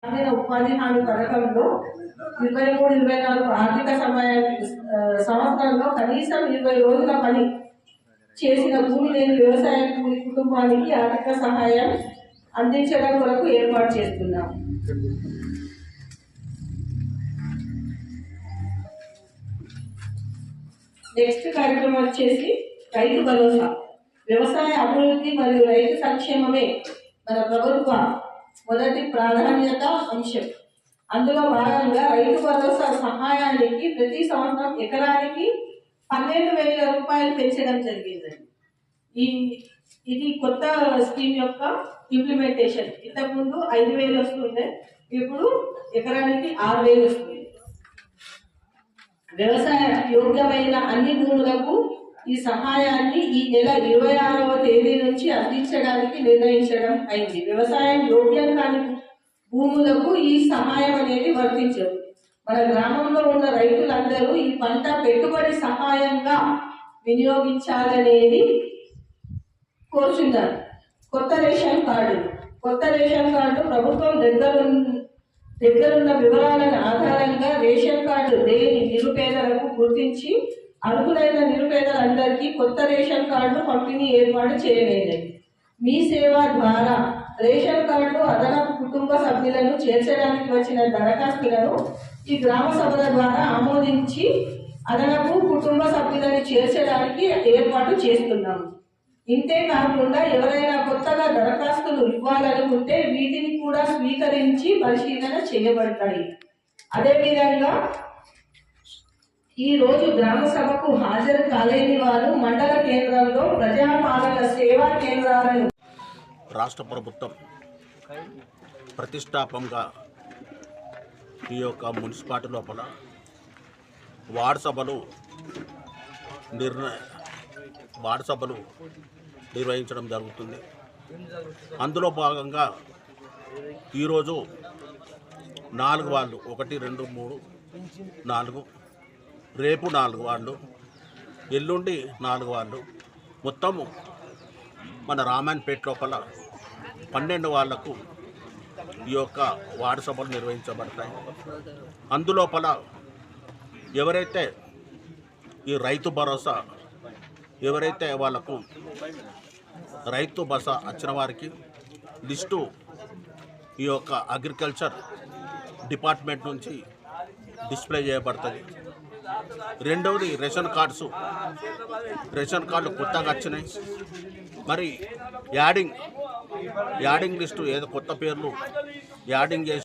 గ్రామీణ ఉపాధి హామీ పథకంలో 23-24 ఆర్థిక సంవత్సరంలో కనీసం 20 రోజుల పని చేసిన భూమి లేని వ్యవసాయ కూలి కుటుంబానికి ఆర్థిక సహాయం అందించడం కొరకు ఏర్పాటు చేస్తున్నాం. నెక్స్ట్ కార్యక్రమం వచ్చేసి రైతు భరోసా. వ్యవసాయ అభివృద్ధి మరియు రైతు సంక్షేమమే మన ప్రభుత్వ మొదటి ప్రాధాన్యత అంశం. అందులో భాగంగా రైతు భరోసా సహాయానికి ప్రతి సంవత్సరం ఎకరానికి 12,000 రూపాయలు పెంచడం జరిగిందండి. ఇది కొత్త స్కీమ్ యొక్క ఇంప్లిమెంటేషన్. ఇంతకుముందు 5,000 వస్తుండే, ఇప్పుడు ఎకరానికి 6,000 వస్తుంది. వ్యవసాయ యోగ్యమైన అన్ని భూములకు ఈ సహాయాన్ని ఈ నెల 26వ తేదీ నుంచి అందించడానికి నిర్ణయించడం అయింది. వ్యవసాయం యోగ్యం కాని భూములకు ఈ సహాయం అనేది వర్తించదు. మన గ్రామంలో ఉన్న రైతులందరూ ఈ పంట పెట్టుబడి సహాయంగా వినియోగించాలనేది కోరుచున్నారు. కొత్త రేషన్ కార్డు ప్రభుత్వం దగ్గరున్న వివరాలను ఆధారంగా రేషన్ కార్డు లేని నిరుపేదలకు గుర్తించి అర్హులైన నిరుపేదలందరికీ కొత్త రేషన్ కార్డు పంపిణీ ఏర్పాటు చేయలేదు. మీ సేవ ద్వారా రేషన్ కార్డు అదనపు కుటుంబ సభ్యులను చేర్చడానికి వచ్చిన దరఖాస్తులను ఈ గ్రామ సభల ద్వారా ఆమోదించి అదనపు కుటుంబ సభ్యులను చేర్చడానికి ఏర్పాటు చేస్తున్నాము. ఇంతే కాకుండా ఎవరైనా కొత్తగా దరఖాస్తులు ఇవ్వాలనుకుంటే వీటిని కూడా స్వీకరించి పరిశీలన చేయబడతాయి. అదేవిధంగా ఈ రోజు గ్రామ సభకు హాజరు కాలేని వారు మండల కేంద్రంలో ప్రజాపాలన సేవా కేంద్రాలను రాష్ట్ర ప్రభుత్వం ప్రతిష్టాపంగా ఈ యొక్క మున్సిపాలిటీ లోపల వార్డు సభలు నిర్వహించడం జరుగుతుంది. అందులో భాగంగా ఈరోజు 4 వార్డులు 1, 2, 3, 4, రేపు 4 వార్డులు, ఎల్లుండి 4 వార్డులు, మొత్తము మన రామాయణపేట లోపల 12 వార్డులకు ఈ యొక్క వార్డు సభలు నిర్వహించబడతాయి. అందులోపల ఎవరైతే ఈ రైతు భరోసా వాళ్ళకు రైతు భరోసా వచ్చిన వారికి లిస్టు ఈ యొక్క అగ్రికల్చర్ డిపార్ట్మెంట్ నుంచి డిస్ప్లే చేయబడుతుంది. రెండవది రేషన్ కార్డులు కొత్తగా వచ్చినాయి. మరి యాడింగ్ లిస్టు ఏదో కొత్త పేర్లు యాడింగ్ చేసి